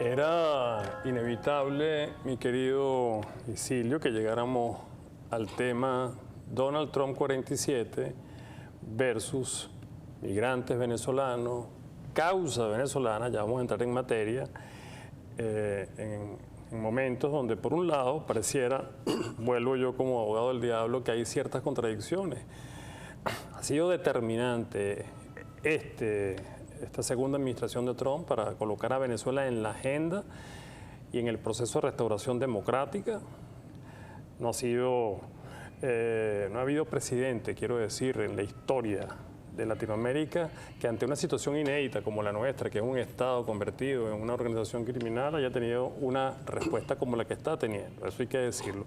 Era inevitable, mi querido Isilio, que llegáramos al tema Donald Trump 47 versus migrantes venezolanos, causa venezolana, ya vamos a entrar en materia, en momentos donde por un lado pareciera, vuelvo yo como abogado del diablo, que hay ciertas contradicciones. Ha sido determinante esta segunda administración de Trump para colocar a Venezuela en la agenda y en el proceso de restauración democrática. No ha habido presidente, quiero decir, en la historia de Latinoamérica que ante una situación inédita como la nuestra, que es un Estado convertido en una organización criminal, haya tenido una respuesta como la que está teniendo. Eso hay que decirlo.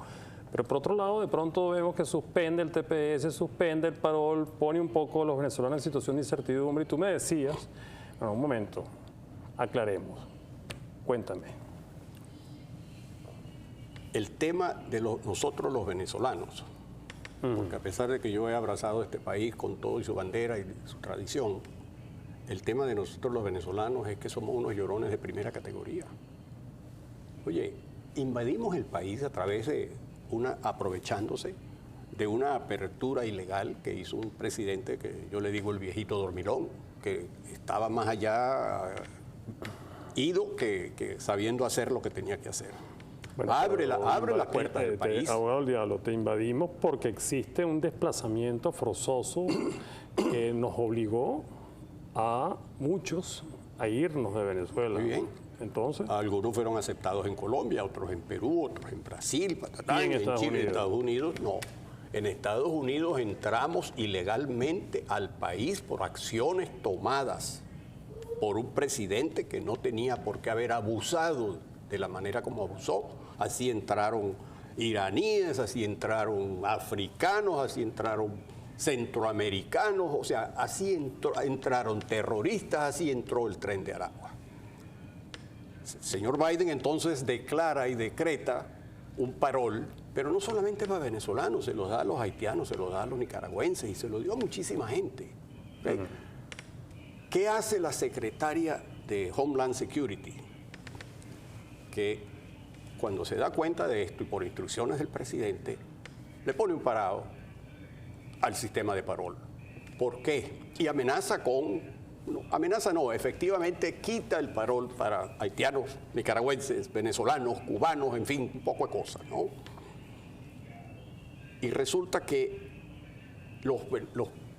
Pero por otro lado, de pronto vemos que suspende el TPS, suspende el parol, pone un poco a los venezolanos en situación de incertidumbre. Y tú me decías, bueno, un momento, aclaremos, cuéntame. El tema de nosotros los venezolanos, porque a pesar de que yo he abrazado este país con todo y su bandera y su tradición, el tema de nosotros los venezolanos es que somos unos llorones de primera categoría. Oye, invadimos el país a través de aprovechándose de una apertura ilegal que hizo un presidente que yo le digo el viejito dormilón, que estaba más allá ido que sabiendo hacer lo que tenía que hacer. Bueno, abre las puertas del país. Abogado del diablo, te invadimos porque existe un desplazamiento forzoso que nos obligó a muchos a irnos de Venezuela. Muy bien. Entonces, algunos fueron aceptados en Colombia, otros en Perú, otros en Brasil, en Chile, en Estados Unidos no. En Estados Unidos entramos ilegalmente al país por acciones tomadas por un presidente que no tenía por qué haber abusado de la manera como abusó. Así entraron iraníes, así entraron africanos, así entraron centroamericanos, o sea, así entraron terroristas, así entró el Tren de Aragua. El señor Biden entonces declara y decreta un parol, pero no solamente para venezolanos, se los da a los haitianos, se los da a los nicaragüenses y se lo dio a muchísima gente. ¿Okay? ¿Qué hace la secretaria de Homeland Security? Que cuando se da cuenta de esto y por instrucciones del presidente, le pone un parado al sistema de parol. ¿Por qué? Y amenaza con... No, amenaza no, efectivamente quita el parol para haitianos, nicaragüenses, venezolanos, cubanos, en fin, un poco de cosas, ¿no? Y resulta que los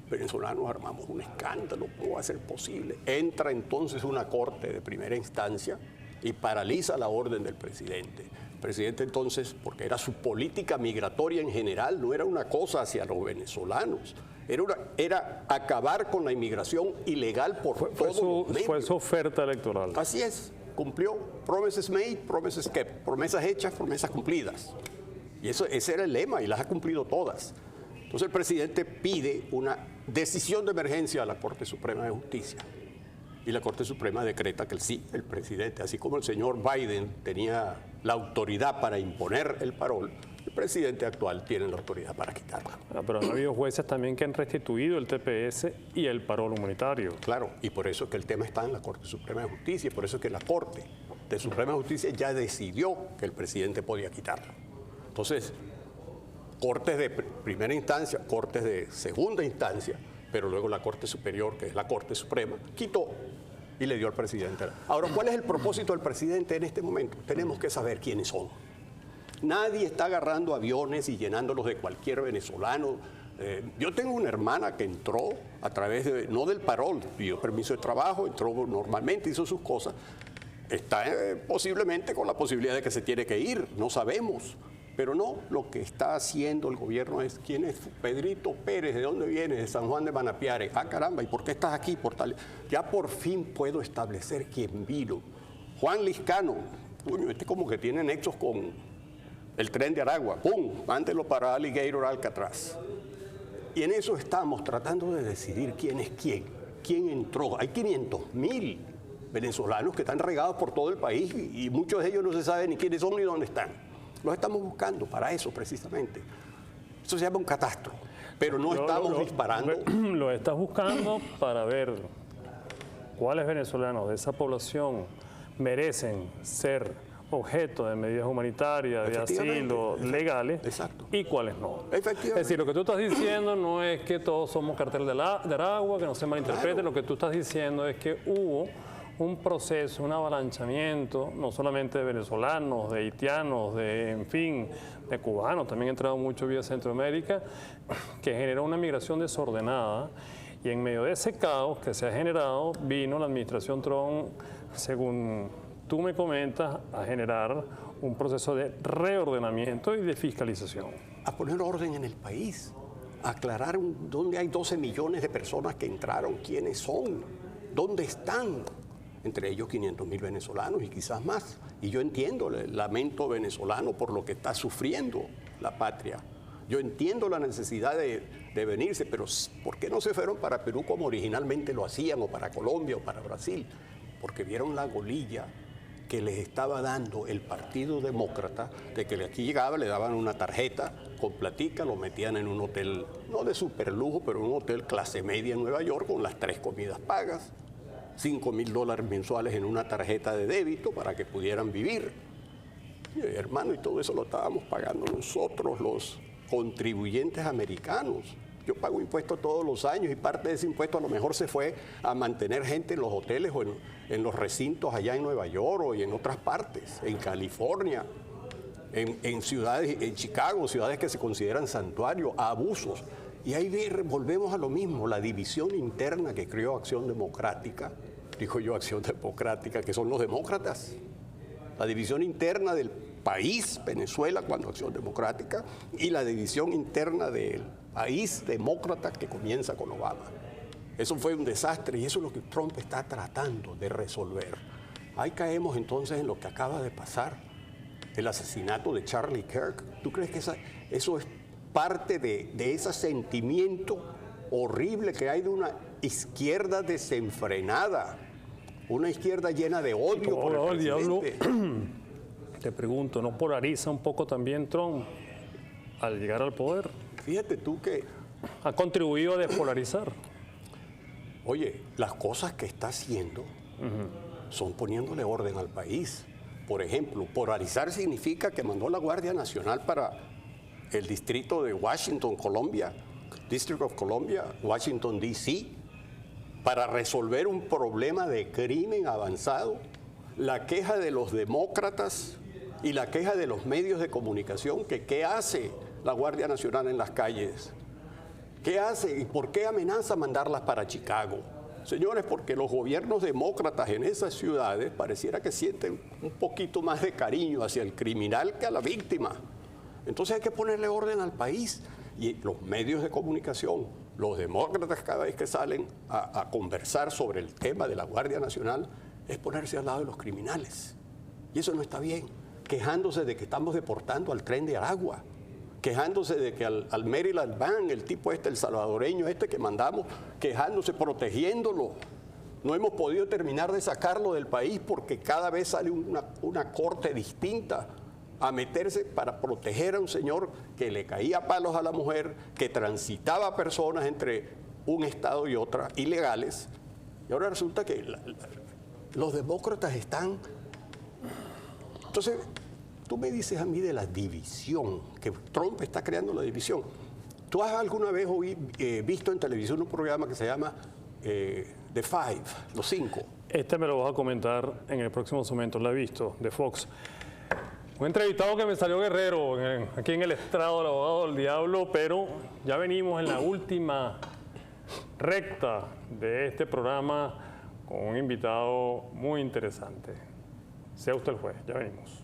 venezolanos armamos un escándalo, ¿cómo va a ser posible? Entra entonces una corte de primera instancia y paraliza la orden del presidente. El presidente entonces, porque era su política migratoria en general, no era una cosa hacia los venezolanos, era acabar con la inmigración ilegal por todos los medios. Fue su oferta electoral. Así es, cumplió. Promises made, promises kept. Promesas hechas, promesas cumplidas. Y ese era el lema y las ha cumplido todas. Entonces el presidente pide una decisión de emergencia a la Corte Suprema de Justicia. Y la Corte Suprema decreta que sí, el presidente, así como el señor Biden tenía la autoridad para imponer el parol, el presidente actual tiene la autoridad para quitarla. Pero han habido jueces también que han restituido el TPS y el parol humanitario. Claro, y por eso es que el tema está en la Corte Suprema de Justicia, y por eso es que la Corte de Suprema de Justicia ya decidió que el presidente podía quitarlo. Entonces, cortes de primera instancia, cortes de segunda instancia, pero luego la Corte Superior, que es la Corte Suprema, quitó y le dio al presidente. Ahora, ¿cuál es el propósito del presidente en este momento? Tenemos que saber quiénes son. Nadie está agarrando aviones y llenándolos de cualquier venezolano. Yo tengo una hermana que entró a través de, no del parol, pidió permiso de trabajo, entró normalmente, hizo sus cosas. Está posiblemente con la posibilidad de que se tiene que ir, no sabemos. Pero no, lo que está haciendo el gobierno es, ¿quién es Pedrito Pérez? ¿De dónde vienes? De San Juan de Manapiare. Ah, caramba, ¿y por qué estás aquí? Ya por fin puedo establecer quién vino. Juan Liscano, coño, como que tiene nexos con el Tren de Aragua. ¡Pum! Mándelo para Alligator Alcatraz. Y en eso estamos tratando de decidir quién es quién entró. Hay 500.000 venezolanos que están regados por todo el país y muchos de ellos no se sabe ni quiénes son ni dónde están. Los estamos buscando para eso precisamente. Eso se llama un catastro, pero no estamos disparando. Lo estás buscando para ver cuáles venezolanos de esa población merecen ser objeto de medidas humanitarias, de asilo, legales, exacto, y cuáles no. Efectivamente. Es decir, lo que tú estás diciendo no es que todos somos cartel de Aragua, que no se malinterprete, claro. Lo que tú estás diciendo es que hubo un proceso, un avalanchamiento, no solamente de venezolanos, de haitianos, en fin, de cubanos, también han entrado mucho vía Centroamérica, que generó una migración desordenada, y en medio de ese caos que se ha generado, vino la administración Trump, según tú me comentas, a generar un proceso de reordenamiento y de fiscalización. A poner orden en el país, a aclarar dónde hay 12 millones de personas que entraron, quiénes son, dónde están, entre ellos 500.000 venezolanos y quizás más. Y yo entiendo el lamento venezolano por lo que está sufriendo la patria. Yo entiendo la necesidad de venirse, pero ¿por qué no se fueron para Perú como originalmente lo hacían, o para Colombia o para Brasil? Porque vieron la golilla que les estaba dando el Partido Demócrata, de que aquí llegaba, le daban una tarjeta con platica, lo metían en un hotel, no de superlujo, pero un hotel clase media en Nueva York, con las 3 comidas pagas, $5.000 mensuales en una tarjeta de débito para que pudieran vivir. Y, hermano, y todo eso lo estábamos pagando nosotros, los contribuyentes americanos. Yo pago impuestos todos los años y parte de ese impuesto a lo mejor se fue a mantener gente en los hoteles o en los recintos allá en Nueva York o y en otras partes, en California, en ciudades, en Chicago, ciudades que se consideran santuarios, abusos. Y ahí volvemos a lo mismo, la división interna que creó Acción Democrática, dijo yo Acción Democrática, que son los demócratas, la división interna del país, Venezuela, cuando Acción Democrática, y la división interna del país demócrata que comienza con Obama. Eso fue un desastre y eso es lo que Trump está tratando de resolver. Ahí caemos entonces en lo que acaba de pasar, el asesinato de Charlie Kirk. ¿Tú crees que eso es parte de ese sentimiento horrible que hay de una izquierda desenfrenada, una izquierda llena de odio por el presidente? Diablo, te pregunto, ¿no polariza un poco también Trump al llegar al poder? Fíjate tú que ha contribuido a despolarizar. Oye, las cosas que está haciendo son poniéndole orden al país. Por ejemplo, polarizar significa que mandó la Guardia Nacional para el distrito de Washington, Colombia, District of Columbia, Washington, D.C., para resolver un problema de crimen avanzado. La queja de los demócratas y la queja de los medios de comunicación, que qué hace la Guardia Nacional en las calles. ¿Qué hace y por qué amenaza mandarlas para Chicago? Señores, porque los gobiernos demócratas en esas ciudades pareciera que sienten un poquito más de cariño hacia el criminal que a la víctima. Entonces hay que ponerle orden al país. Y los medios de comunicación, los demócratas cada vez que salen a conversar sobre el tema de la Guardia Nacional, es ponerse al lado de los criminales. Y eso no está bien. Quejándose de que estamos deportando al Tren de Aragua, quejándose de que al Maryland Van, el tipo el salvadoreño que mandamos, quejándose, protegiéndolo. No hemos podido terminar de sacarlo del país porque cada vez sale una corte distinta a meterse para proteger a un señor que le caía palos a la mujer, que transitaba personas entre un estado y otra, ilegales. Y ahora resulta que los demócratas están... Entonces, tú me dices a mí de la división, que Trump está creando la división. ¿Tú has alguna vez visto en televisión un programa que se llama The Five, los 5? Me lo vas a comentar en el próximo segmento, lo he visto, de Fox. Un entrevistado que me salió guerrero aquí en el estrado del abogado del diablo, pero ya venimos en la última recta de este programa con un invitado muy interesante. Sea usted el juez, ya venimos.